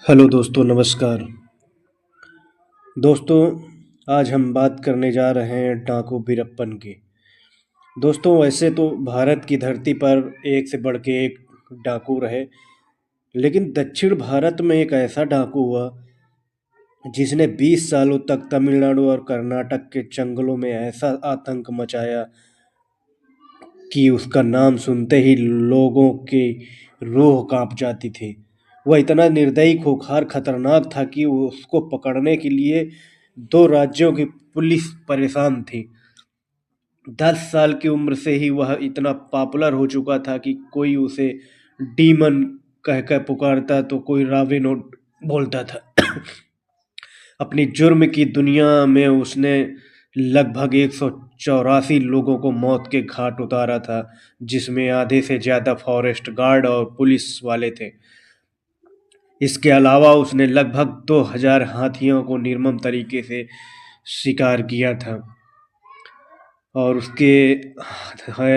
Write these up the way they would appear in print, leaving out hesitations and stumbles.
Hello दोस्तों, नमस्कार। दोस्तों, आज हम बात करने जा रहे हैं डाकू वीरप्पन की। दोस्तों, वैसे तो भारत की धरती पर एक से बढ़ के एक डाकू रहे, लेकिन दक्षिण भारत में एक ऐसा डाकू हुआ जिसने 20 सालों तक तमिलनाडु और कर्नाटक के जंगलों में ऐसा आतंक मचाया कि उसका नाम सुनते ही लोगों की रूह कांप जाती थी। वह इतना निर्दयी, खूंखार, खतरनाक था कि उसको पकड़ने के लिए दो राज्यों की पुलिस परेशान थी। 10 साल की उम्र से ही वह इतना पॉपुलर हो चुका था कि कोई उसे डीमन कह कर पुकारता तो कोई रॉबिन हुड बोलता था। अपनी जुर्म की दुनिया में उसने लगभग 184 लोगों को मौत के घाट उतारा था, जिसमें आधे से ज़्यादा फॉरेस्ट गार्ड और पुलिस वाले थे। इसके अलावा उसने लगभग 2000 हाथियों को निर्मम तरीके से शिकार किया था और उसके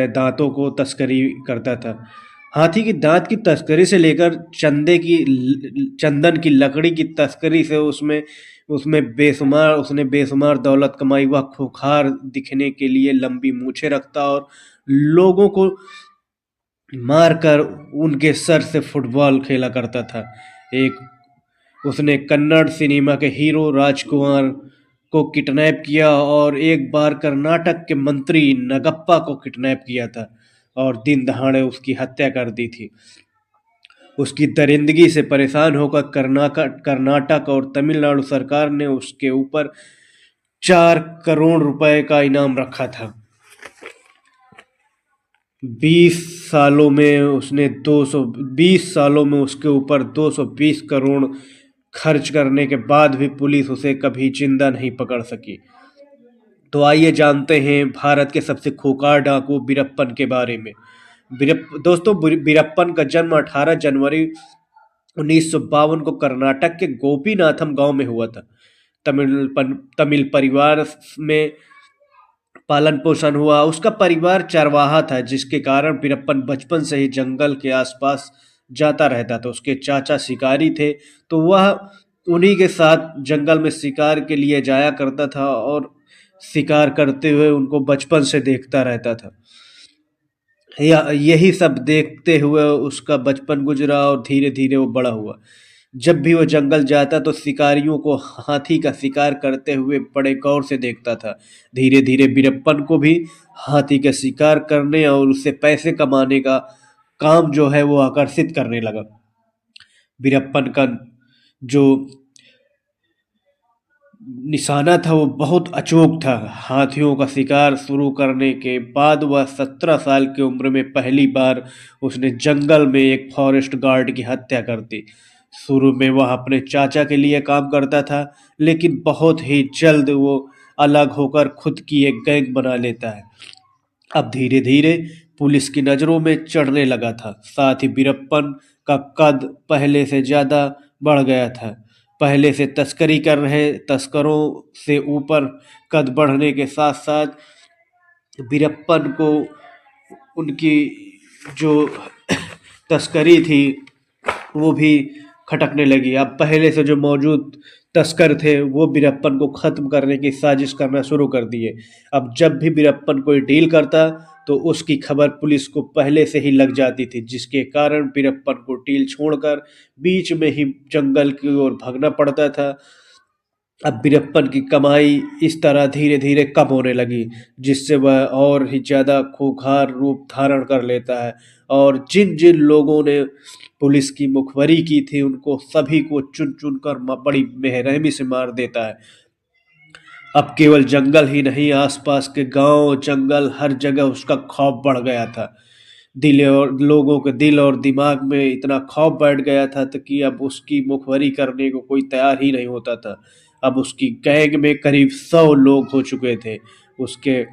दांतों को तस्करी करता था। हाथी के दांत की तस्करी से लेकर चंदन की लकड़ी की तस्करी से उसने बेशुमार दौलत कमाई। वह खूंखार दिखने के लिए लंबी मूछें रखता और लोगों को मारकर उनके सर से फुटबॉल खेला करता था। एक उसने कन्नड़ सिनेमा के हीरो राजकुमार को किडनैप किया और एक बार कर्नाटक के मंत्री नगप्पा को किडनैप किया था और दिन दहाड़े उसकी हत्या कर दी थी। उसकी दरिंदगी से परेशान होकर कर्नाटक और तमिलनाडु सरकार ने उसके ऊपर 4 करोड़ रुपए का इनाम रखा था। 20 सालों में उसके ऊपर 220 करोड़ खर्च करने के बाद भी पुलिस उसे कभी जिंदा नहीं पकड़ सकी। तो आइए जानते हैं भारत के सबसे खूंखार डाकू वीरप्पन के बारे में। वीरप्पन का जन्म 18 जनवरी 1952 को कर्नाटक के गोपीनाथम गांव में हुआ था। तमिल परिवार में पालन पोषण हुआ। उसका परिवार चरवाहा था, जिसके कारण वीरप्पन बचपन से ही जंगल के आसपास जाता रहता था। उसके चाचा शिकारी थे, तो वह उन्हीं के साथ जंगल में शिकार के लिए जाया करता था और शिकार करते हुए उनको बचपन से देखता रहता था। यही सब देखते हुए उसका बचपन गुजरा और धीरे धीरे वो बड़ा हुआ। जब भी वो जंगल जाता तो शिकारियों को हाथी का शिकार करते हुए बड़े गौर से देखता था। धीरे धीरे वीरप्पन को भी हाथी का शिकार करने और उससे पैसे कमाने का काम जो है वो आकर्षित करने लगा। वीरप्पन का जो निशाना था वो बहुत अचूक था। हाथियों का शिकार शुरू करने के बाद वह 17 साल की उम्र में पहली बार उसने जंगल में एक फॉरेस्ट गार्ड की हत्या कर दी। शुरू में वह अपने चाचा के लिए काम करता था, लेकिन बहुत ही जल्द वो अलग होकर खुद की एक गैंग बना लेता है। अब धीरे धीरे पुलिस की नज़रों में चढ़ने लगा था। साथ ही वीरप्पन का कद पहले से ज़्यादा बढ़ गया था। पहले से तस्करी कर रहे तस्करों से ऊपर कद बढ़ने के साथ साथ वीरप्पन को उनकी जो तस्करी थी वो भी खटकने लगी। अब पहले से जो मौजूद तस्कर थे वो वीरप्पन को ख़त्म करने की साजिश करना शुरू कर दिए। अब जब भी वीरप्पन कोई डील करता तो उसकी खबर पुलिस को पहले से ही लग जाती थी, जिसके कारण वीरप्पन को डील छोड़कर बीच में ही जंगल की ओर भागना पड़ता था। अब वीरप्पन की कमाई इस तरह धीरे धीरे कम होने लगी, जिससे वह और ही ज़्यादा खूंखार रूप धारण कर लेता है और जिन जिन लोगों ने पुलिस की मुखबरी की थी उनको सभी को चुन चुन कर बड़ी बेरहमी से मार देता है। अब केवल जंगल ही नहीं, आसपास के गांव जंगल हर जगह उसका खौफ बढ़ गया था। लोगों के दिल और दिमाग में इतना खौफ बैठ गया था कि अब उसकी मुखबरी करने को कोई तैयार ही नहीं होता था। अब उसकी गैंग में करीब 100 लोग हो चुके थे। उसके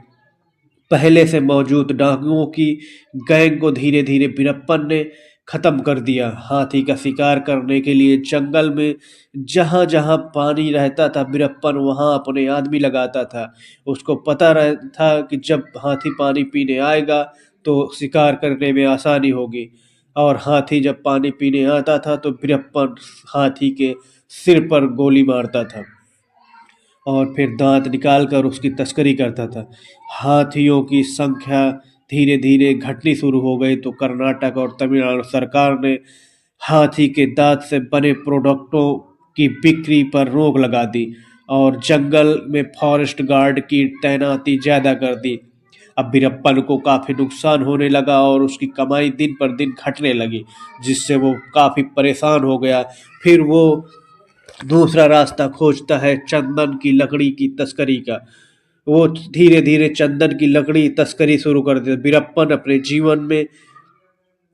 पहले से मौजूद डाकुओं की गैंग को धीरे धीरे वीरप्पन ने खत्म कर दिया। हाथी का शिकार करने के लिए जंगल में जहाँ जहाँ पानी रहता था वीरप्पन वहाँ अपने आदमी लगाता था। उसको पता था कि जब हाथी पानी पीने आएगा तो शिकार करने में आसानी होगी। और हाथी जब पानी पीने आता था तो बीरप्पन हाथी के सिर पर गोली मारता था और फिर दांत निकाल कर उसकी तस्करी करता था। हाथियों की संख्या धीरे धीरे घटनी शुरू हो गई तो कर्नाटक और तमिलनाडु सरकार ने हाथी के दांत से बने प्रोडक्टों की बिक्री पर रोक लगा दी और जंगल में फॉरेस्ट गार्ड की तैनाती ज़्यादा कर दी। अब बीरप्पन को काफ़ी नुकसान होने लगा और उसकी कमाई दिन पर दिन घटने लगी, जिससे वो काफ़ी परेशान हो गया। फिर वो दूसरा रास्ता खोजता है चंदन की लकड़ी की तस्करी का। वो धीरे धीरे चंदन की लकड़ी तस्करी शुरू कर देता। बीरप्पन अपने जीवन में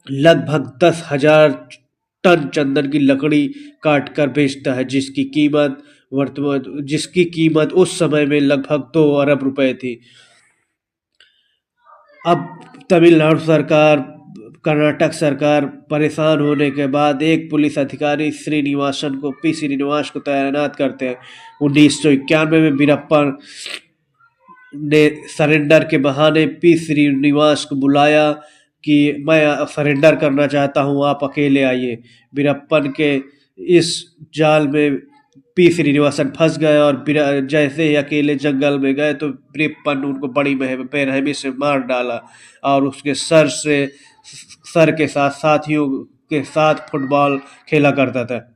लगभग 10,000 टन चंदन की लकड़ी काट कर बेचता है, जिसकी कीमत उस समय में लगभग 2 अरब रुपए थी। अब तमिलनाडु सरकार, कर्नाटक सरकार परेशान होने के बाद एक पुलिस अधिकारी श्रीनिवास को तैनात करते हैं। 1991 में बीरप्पन ने सरेंडर के बहाने पी श्रीनिवास को बुलाया कि मैं सरेंडर करना चाहता हूँ, आप अकेले आइए। बीरप्पन के इस जाल में पी श्रीनिवासन फंस गए और जैसे ही अकेले जंगल में गए तो बीरप्पन उनको बड़ी बेरहमी से मार डाला और उसके सर के साथ साथियों के साथ फुटबॉल खेला करता था।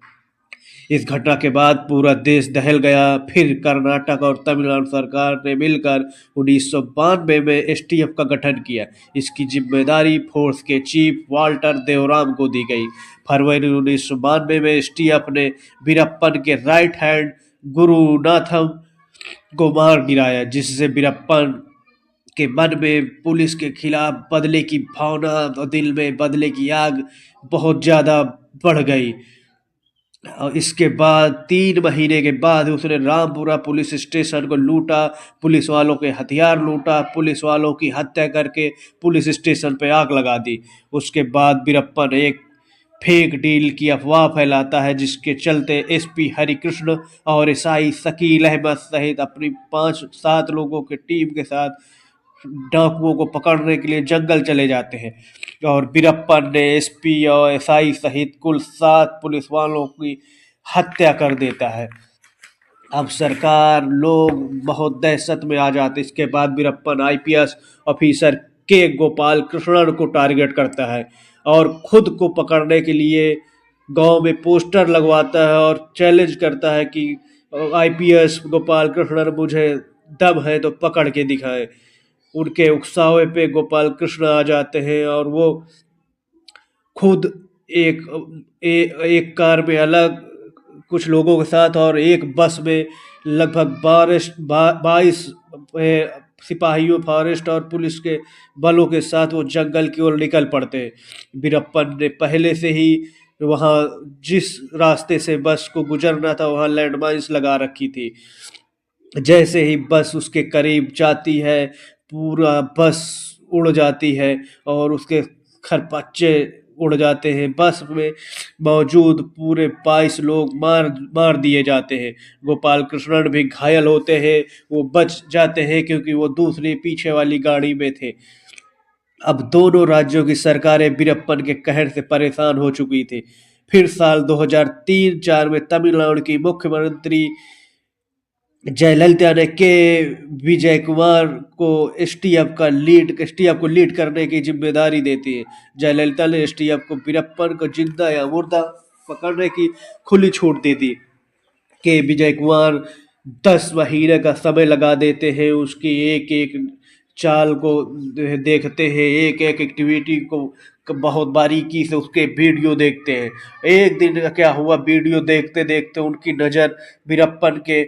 इस घटना के बाद पूरा देश दहल गया। फिर कर्नाटक और तमिलनाडु सरकार ने मिलकर 1992 में एसटीएफ का गठन किया। इसकी जिम्मेदारी फोर्स के चीफ वाल्टर देवराम को दी गई। फरवरी 1992 में एसटीएफ ने बीरप्पन के राइट हैंड गुरुनाथम को मार गिराया, जिससे बीरप्पन के मन में पुलिस के खिलाफ बदले की भावना और दिल में बदले की आग बहुत ज़्यादा बढ़ गई। और इसके बाद 3 महीने के बाद उसने रामपुरा पुलिस स्टेशन को लूटा, पुलिस वालों के हथियार लूटा, पुलिस वालों की हत्या करके पुलिस स्टेशन पे आग लगा दी। उसके बाद बीरप्पन एक फेक डील की अफवाह फैलाता है, जिसके चलते एसपी हरिकृष्ण और एसआई शकील अहमद सहित अपनी 5-7 लोगों की टीम के साथ डाकुओं को पकड़ने के लिए जंगल चले जाते हैं और बीरप्पन ने एसपी और एसआई सहित कुल 7 पुलिस वालों की हत्या कर देता है। अब सरकार लोग बहुत दहशत में आ जाते। इसके बाद बीरप्पन आईपीएस ऑफिसर के गोपाल कृष्णन को टारगेट करता है और खुद को पकड़ने के लिए गांव में पोस्टर लगवाता है और चैलेंज करता है कि आईपीएस गोपाल कृष्णन, मुझे दम है तो पकड़ के दिखाए। उनके उकसावे पे गोपाल कृष्ण आ जाते हैं और वो खुद एक एक कार में अलग कुछ लोगों के साथ और एक बस में लगभग 22 सिपाहियों, फॉरेस्ट और पुलिस के बलों के साथ वो जंगल की ओर निकल पड़ते हैं। बीरप्पन ने पहले से ही वहाँ जिस रास्ते से बस को गुजरना था वहाँ लैंडमाइंस लगा रखी थी। जैसे ही बस उसके करीब जाती है पूरा बस उड़ जाती है और उसके खरपच्चे उड़ जाते हैं। बस में मौजूद पूरे 22 लोग मार मार दिए जाते हैं। गोपाल कृष्णन भी घायल होते हैं। वो बच जाते हैं क्योंकि वो दूसरी पीछे वाली गाड़ी में थे। अब दोनों राज्यों की सरकारें बीरप्पन के कहर से परेशान हो चुकी थी। फिर साल 2003-4 में तमिलनाडु की मुख्यमंत्री जयललिता ने के विजय कुमार को एसटीएफ को लीड करने की जिम्मेदारी देती है। जयललिता ने एसटीएफ को बीरप्पन को जिंदा या मुर्दा पकड़ने की खुली छूट दी थी। के विजय कुमार 10 महीने का समय लगा देते हैं, उसकी एक एक चाल को देखते हैं, एक एक एक्टिविटी को बहुत बारीकी से उसके वीडियो देखते हैं। एक दिन क्या हुआ, वीडियो देखते देखते उनकी नज़र बीरप्पन के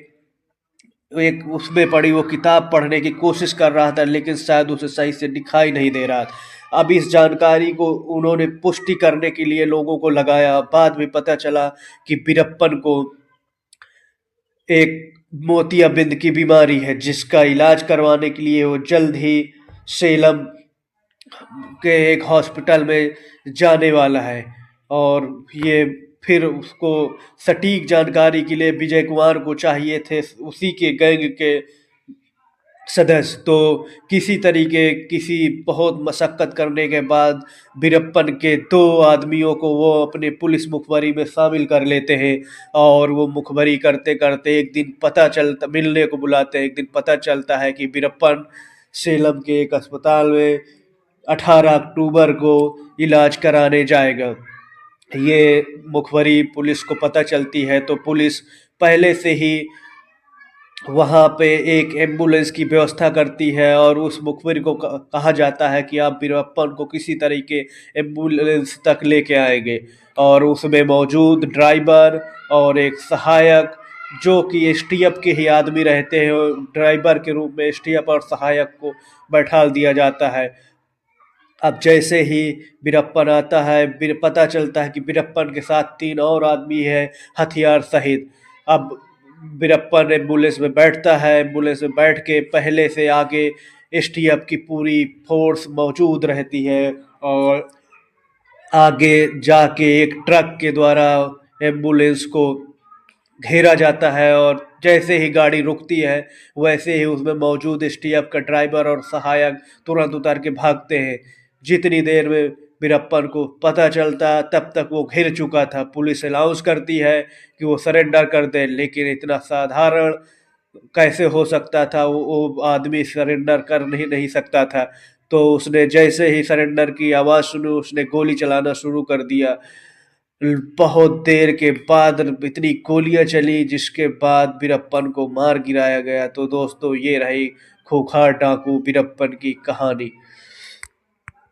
एक उसमें पड़ी। वो किताब पढ़ने की कोशिश कर रहा था लेकिन शायद उसे सही से दिखाई नहीं दे रहा था। अब इस जानकारी को उन्होंने पुष्टि करने के लिए लोगों को लगाया। बाद में पता चला कि बीरप्पन को एक मोतियाबिंद की बीमारी है, जिसका इलाज करवाने के लिए वो जल्द ही सेलम के एक हॉस्पिटल में जाने वाला है। और ये फिर उसको सटीक जानकारी के लिए विजय कुमार को चाहिए थे उसी के गैंग के सदस्य। तो किसी बहुत मशक्कत करने के बाद वीरप्पन के दो आदमियों को वो अपने पुलिस मुखबरी में शामिल कर लेते हैं। और वो मुखबरी करते करते एक दिन पता चलता, मिलने को बुलाते हैं। एक दिन पता चलता है कि वीरप्पन सेलम के एक अस्पताल में 18 अक्टूबर को इलाज कराने जाएगा। ये मुखबरी पुलिस को पता चलती है तो पुलिस पहले से ही वहाँ पे एक एम्बुलेंस की व्यवस्था करती है। और उस मुखबिर को कहा जाता है कि आप वीरप्पन को किसी तरीके एम्बुलेंस तक लेके आएंगे। और उसमें मौजूद ड्राइवर और एक सहायक, जो कि एसटीएफ के ही आदमी रहते हैं, और ड्राइवर के रूप में एसटीएफ और सहायक को बैठा दिया जाता है। अब जैसे ही वीरप्पन आता है, पता चलता है कि वीरप्पन के साथ 3 और आदमी हैं हथियार सहित। अब वीरप्पन एम्बुलेंस में बैठता है। एम्बुलेंस में बैठ के पहले से आगे एसटीएफ की पूरी फोर्स मौजूद रहती है। और आगे जाके एक ट्रक के द्वारा एम्बुलेंस को घेरा जाता है। और जैसे ही गाड़ी रुकती है, वैसे ही उसमें मौजूद एसटीएफ का ड्राइवर और सहायक तुरंत उतर के भागते हैं। जितनी देर में वीरप्पन को पता चलता, तब तक वो घिर चुका था। पुलिस अनाउंस करती है कि वो सरेंडर कर दे, लेकिन इतना साधारण कैसे हो सकता था? वो आदमी सरेंडर कर नहीं सकता था। तो उसने जैसे ही सरेंडर की आवाज़ सुनी, उसने गोली चलाना शुरू कर दिया। बहुत देर के बाद इतनी गोलियां चली, जिसके बाद वीरप्पन को मार गिराया गया। तो दोस्तों, ये रही खूंखार डाकू वीरप्पन की कहानी।